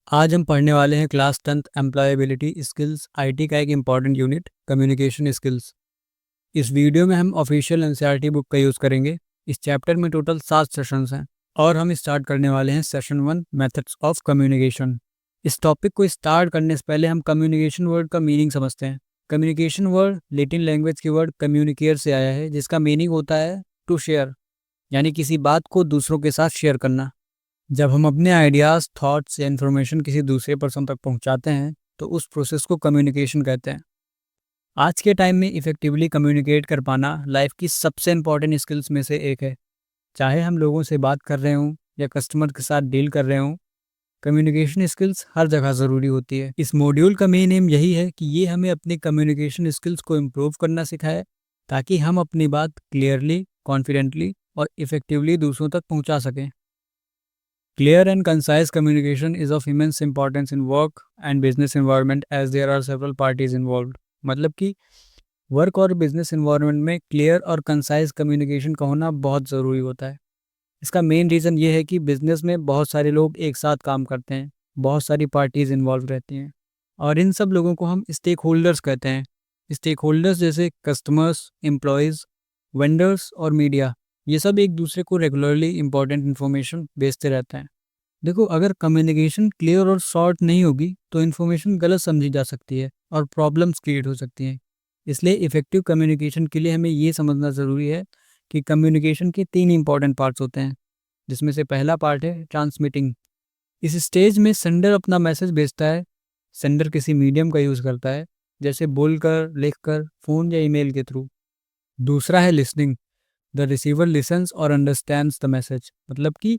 आज हम पढ़ने वाले हैं class 10th employability skills IT का एक इम्पॉर्टेंट यूनिट कम्युनिकेशन स्किल्स। इस वीडियो में हम ऑफिशियल एनसीईआरटी बुक का यूज़ करेंगे। इस चैप्टर में टोटल 7 सेशंस हैं और हम स्टार्ट करने वाले हैं सेशन 1 मेथड्स ऑफ कम्युनिकेशन। इस टॉपिक को स्टार्ट करने से पहले हम कम्युनिकेशन वर्ड का मीनिंग समझते हैं। कम्युनिकेशन वर्ड लैटिन लैंग्वेज की वर्ड कम्युनिकेयर से आया है, जिसका मीनिंग होता है टू शेयर, यानी किसी बात को दूसरों के साथ शेयर करना। जब हम अपने आइडियाज़, थॉट्स या इन्फॉर्मेशन किसी दूसरे पर्सन तक पहुंचाते हैं तो उस प्रोसेस को कम्युनिकेशन कहते हैं। आज के टाइम में इफ़ेक्टिवली कम्युनिकेट कर पाना लाइफ की सबसे इम्पॉर्टेंट स्किल्स में से एक है। चाहे हम लोगों से बात कर रहे हों या कस्टमर के साथ डील कर रहे हों, कम्युनिकेशन स्किल्स हर जगह ज़रूरी होती है। इस मॉड्यूल का मेन एम यही है कि ये हमें अपनी कम्युनिकेशन स्किल्स को इम्प्रूव करना सिखाए, ताकि हम अपनी बात क्लियरली, कॉन्फिडेंटली और इफ़ेक्टिवली दूसरों तक पहुंचा सकें। Clear and concise communication is of immense importance in work and business environment as there are several parties involved। मतलब कि वर्क और बिजनेस इन्वायरमेंट में क्लियर और कंसाइज कम्युनिकेशन का होना बहुत ज़रूरी होता है। इसका मेन रीज़न ये है कि बिजनेस में बहुत सारे लोग एक साथ काम करते हैं, बहुत सारी पार्टीज इन्वॉल्व रहती हैं और इन सब लोगों को हम स्टेक होल्डर्स कहते हैं। स्टेक होल्डर्स जैसे कस्टमर्स, एम्प्लॉयज़, वेंडर्स और मीडिया, ये सब एक दूसरे को रेगुलरली इंपॉर्टेंट इन्फॉर्मेशन भेजते रहते हैं। देखो, अगर कम्युनिकेशन क्लियर और शॉर्ट नहीं होगी तो इन्फॉर्मेशन गलत समझी जा सकती है और प्रॉब्लम्स क्रिएट हो सकती हैं। इसलिए इफ़ेक्टिव कम्युनिकेशन के लिए हमें ये समझना ज़रूरी है कि कम्युनिकेशन के 3 इंपॉर्टेंट पार्ट्स होते हैं, जिसमें से पहला पार्ट है ट्रांसमिटिंग। इस स्टेज में सेंडर अपना मैसेज भेजता है। सेंडर किसी मीडियम का यूज़ करता है, जैसे बोलकर, लिखकर, फ़ोन या ईमेल के थ्रू। दूसरा है लिसनिंग। द रिसीवर लिसन्स और अंडरस्टैंड्स द मैसेज। मतलब कि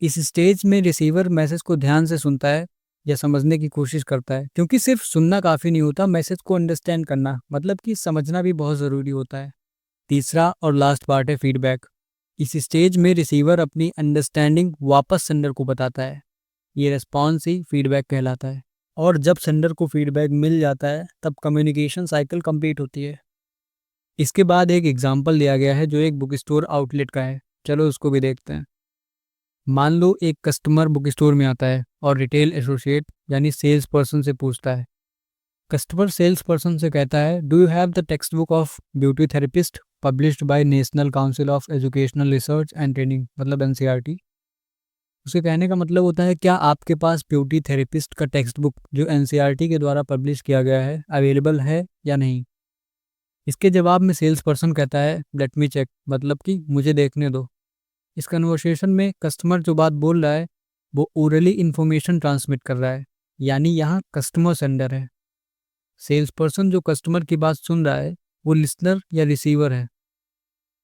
इस स्टेज में रिसीवर मैसेज को ध्यान से सुनता है या समझने की कोशिश करता है, क्योंकि सिर्फ सुनना काफ़ी नहीं होता, मैसेज को अंडरस्टैंड करना मतलब कि समझना भी बहुत ज़रूरी होता है। तीसरा और लास्ट पार्ट है फीडबैक। इस स्टेज में रिसीवर अपनी अंडरस्टैंडिंग वापस सेंडर को बताता है। ये रिस्पॉन्स ही फीडबैक कहलाता है। और जब सेंडर को फीडबैक मिल जाता है तब कम्युनिकेशन साइकिल कंप्लीट होती है। इसके बाद एक एग्जाम्पल दिया गया है जो एक बुक स्टोर आउटलेट का है। चलो उसको भी देखते हैं। मान लो एक कस्टमर बुक स्टोर में आता है और रिटेल एसोसिएट यानी सेल्स पर्सन से पूछता है। कस्टमर सेल्स पर्सन से कहता है, do you have the text book of beauty therapist published by national council of educational research and training, मतलब एनसीईआरटी। उसके कहने का मतलब होता है, क्या आपके पास ब्यूटी थेरेपिस्ट का टेक्स्ट बुक जो एनसीईआरटी के द्वारा पब्लिश किया गया है अवेलेबल है या नहीं। इसके जवाब में सेल्स पर्सन कहता है, लेट मी चेक, मतलब कि मुझे देखने दो। इस कन्वर्सेशन में कस्टमर जो बात बोल रहा है वो ओरली इन्फॉर्मेशन ट्रांसमिट कर रहा है, यानी यहाँ कस्टमर सेंडर है। सेल्स पर्सन जो कस्टमर की बात सुन रहा है वो लिसनर या रिसीवर है।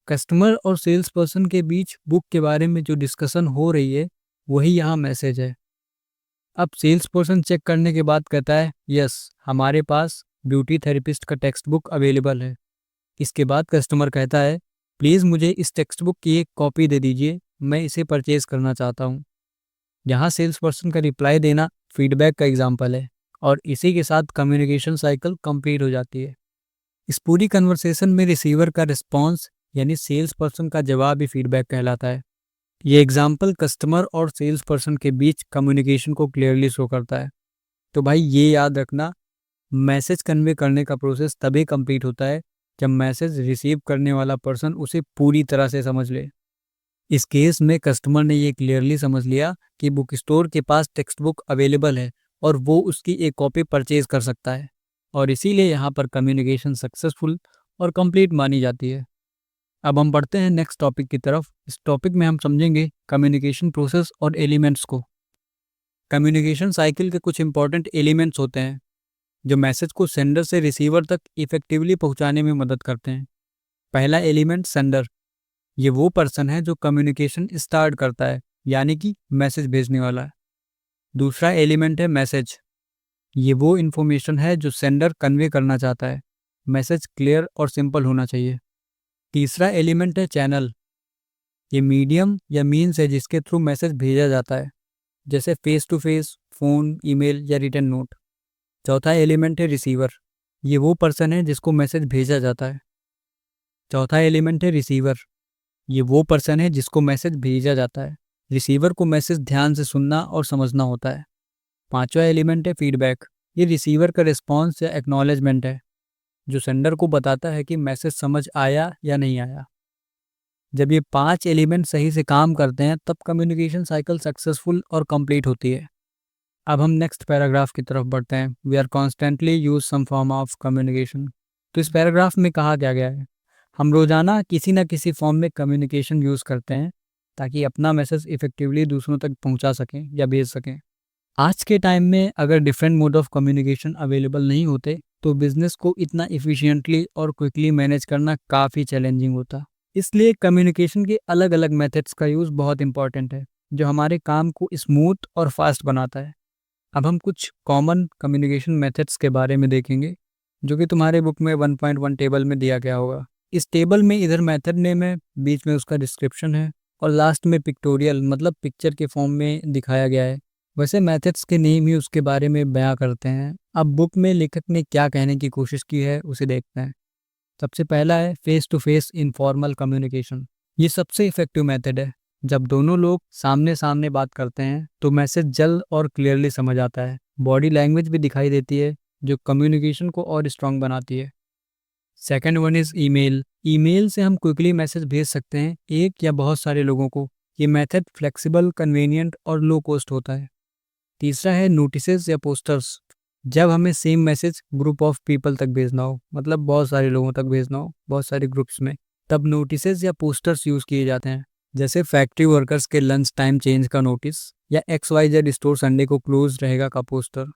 कस्टमर और सेल्स पर्सन के बीच बुक के बारे में जो डिस्कशन हो रही है वही यहाँ मैसेज है। अब सेल्स पर्सन चेक करने के बाद कहता है, यस, हमारे पास ब्यूटी थेरेपिस्ट का टेक्स्ट बुक अवेलेबल है। इसके बाद कस्टमर कहता है, प्लीज़ मुझे इस टेक्स्ट बुक की एक कॉपी दे दीजिए, मैं इसे परचेज करना चाहता हूँ। यहाँ सेल्स पर्सन का रिप्लाई देना फीडबैक का एग्जाम्पल है और इसी के साथ कम्युनिकेशन साइकिल कंप्लीट हो जाती है। इस पूरी कन्वर्सेशन में रिसीवर का रिस्पॉन्स यानी सेल्स पर्सन का जवाब ही फीडबैक कहलाता है। ये एग्जाम्पल कस्टमर और सेल्स पर्सन के बीच कम्युनिकेशन को क्लियरली शो करता है। तो भाई ये याद रखना, मैसेज कन्वे करने का प्रोसेस तभी कंप्लीट होता है जब मैसेज रिसीव करने वाला पर्सन उसे पूरी तरह से समझ ले। इस केस में कस्टमर ने ये क्लियरली समझ लिया कि बुक स्टोर के पास टेक्स्ट बुक अवेलेबल है और वो उसकी एक कॉपी परचेज कर सकता है, और इसीलिए यहाँ पर कम्युनिकेशन सक्सेसफुल और कंप्लीट मानी जाती है। अब हम बढ़ते हैं नेक्स्ट टॉपिक की तरफ। इस टॉपिक में हम समझेंगे कम्युनिकेशन प्रोसेस और एलिमेंट्स को। कम्युनिकेशन साइकिल के कुछ इंपॉर्टेंट एलिमेंट्स होते हैं जो मैसेज को सेंडर से रिसीवर तक इफेक्टिवली पहुंचाने में मदद करते हैं। पहला एलिमेंट सेंडर। ये वो पर्सन है जो कम्युनिकेशन स्टार्ट करता है, यानी कि मैसेज भेजने वाला है। दूसरा एलिमेंट है मैसेज। ये वो इन्फॉर्मेशन है जो सेंडर कन्वे करना चाहता है। मैसेज क्लियर और सिंपल होना चाहिए। तीसरा एलिमेंट है चैनल। ये मीडियम या मीन्स है जिसके थ्रू मैसेज भेजा जाता है, जैसे face to face, phone, email या रिटन नोट। चौथा एलिमेंट है रिसीवर। ये वो पर्सन है जिसको मैसेज भेजा जाता है। चौथा एलिमेंट है रिसीवर। ये वो पर्सन है जिसको मैसेज भेजा जाता है। रिसीवर को मैसेज ध्यान से सुनना और समझना होता है। 5वां एलिमेंट है फीडबैक। ये रिसीवर का रिस्पॉन्स या एक्नॉलेजमेंट है जो सेंडर को बताता है कि मैसेज समझ आया या नहीं आया। जब ये 5 एलिमेंट सही से काम करते हैं तब कम्युनिकेशन साइकिल सक्सेसफुल और कंप्लीट होती है। अब हम नेक्स्ट पैराग्राफ की तरफ बढ़ते हैं। We are constantly use some form of communication. तो इस पैराग्राफ में कहा गया है हम रोजाना किसी न किसी फॉर्म में कम्युनिकेशन यूज़ करते हैं ताकि अपना मैसेज इफेक्टिवली दूसरों तक पहुंचा सकें या भेज सकें। आज के टाइम में अगर different mode of communication available नहीं होते तो बिजनेस को इतना इफ़िशियंटली और क्विकली मैनेज करना काफ़ी चैलेंजिंग होता। इसलिए कम्युनिकेशन के अलग अलग मेथड्स का यूज़ बहुत इंपॉर्टेंट है जो हमारे काम को स्मूथ और फास्ट बनाता है। अब हम कुछ कॉमन कम्युनिकेशन मेथड्स के बारे में देखेंगे जो कि तुम्हारे बुक में 1.1 टेबल में दिया गया होगा। इस टेबल में इधर मेथड नेम है, बीच में उसका डिस्क्रिप्शन है और लास्ट में पिक्टोरियल मतलब पिक्चर के फॉर्म में दिखाया गया है। वैसे मेथड्स के नेम ही उसके बारे में बयां करते हैं। अब बुक में लेखक ने क्या कहने की कोशिश की है उसे देखते हैं। सबसे पहला है face to face informal communication. ये सबसे इफेक्टिव मेथड है। जब दोनों लोग सामने सामने बात करते हैं तो मैसेज जल्द और क्लियरली समझ आता है। बॉडी लैंग्वेज भी दिखाई देती है जो कम्युनिकेशन को और स्ट्रांग बनाती है। Second one is email. Email से हम क्विकली मैसेज भेज सकते हैं एक या बहुत सारे लोगों को। ये मेथड फ्लेक्सिबल, कन्वीनियंट और लो कॉस्ट होता है। तीसरा है नोटिसेस या पोस्टर्स। जब हमें same message group of people तक भेजना हो, मतलब बहुत सारे लोगों तक भेजना हो, बहुत सारे ग्रुप्स में, तब नोटिसेस या पोस्टर्स यूज़ किए जाते हैं। जैसे फैक्ट्री वर्कर्स के लंच टाइम चेंज का नोटिस या XYZ स्टोर संडे को क्लोज रहेगा का पोस्टर।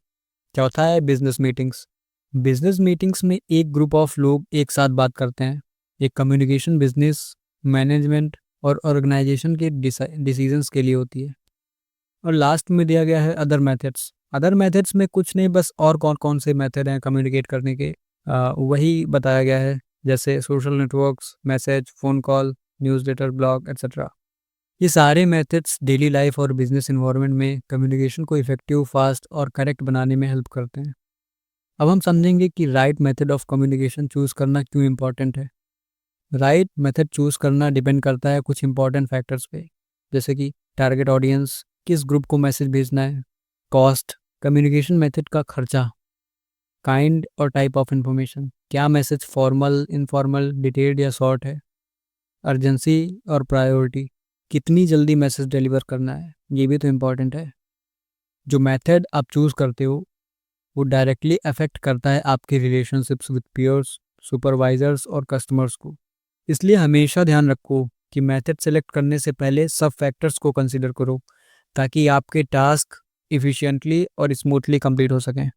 चौथा है बिजनेस मीटिंग्स। बिजनेस मीटिंग्स में एक ग्रुप ऑफ लोग एक साथ बात करते हैं। ये कम्युनिकेशन बिजनेस, मैनेजमेंट और ऑर्गेनाइजेशन के डिसीजंस के लिए होती है। और लास्ट में दिया गया है अदर मेथड्स। अदर मेथड्स में कुछ नहीं, बस और कौन कौन से मेथड हैं कम्युनिकेट करने के, वही बताया गया है। जैसे social networks, message, phone call, newsletter, blog etcetera. ये सारे मेथड्स डेली लाइफ और बिजनेस इन्वायरमेंट में कम्युनिकेशन को इफेक्टिव, फास्ट और करेक्ट बनाने में हेल्प करते हैं। अब हम समझेंगे कि right method of communication choose करना क्यों इम्पॉर्टेंट है। राइट मेथड चूज़ करना डिपेंड करता है कुछ इंपॉर्टेंट फैक्टर्स पे, जैसे कि टारगेट ऑडियंस, किस ग्रुप को मैसेज भेजना है, कॉस्ट, कम्युनिकेशन मेथड का खर्चा, काइंड और टाइप ऑफ इंफॉर्मेशन, क्या मैसेज फॉर्मल, इनफॉर्मल, डिटेल्ड या शॉर्ट है, अर्जेंसी और प्रायोरिटी, कितनी जल्दी मैसेज डिलीवर करना है, ये भी तो इम्पॉर्टेंट है। जो मेथड आप चूज़ करते हो वो डायरेक्टली अफेक्ट करता है आपके रिलेशनशिप्स विद पीयर्स, सुपरवाइजर्स और कस्टमर्स को। इसलिए हमेशा ध्यान रखो कि मेथड सेलेक्ट करने से पहले सब फैक्टर्स को कंसीडर करो ताकि आपके टास्क इफ़िशिएंटली और स्मूथली कंप्लीट हो सकें।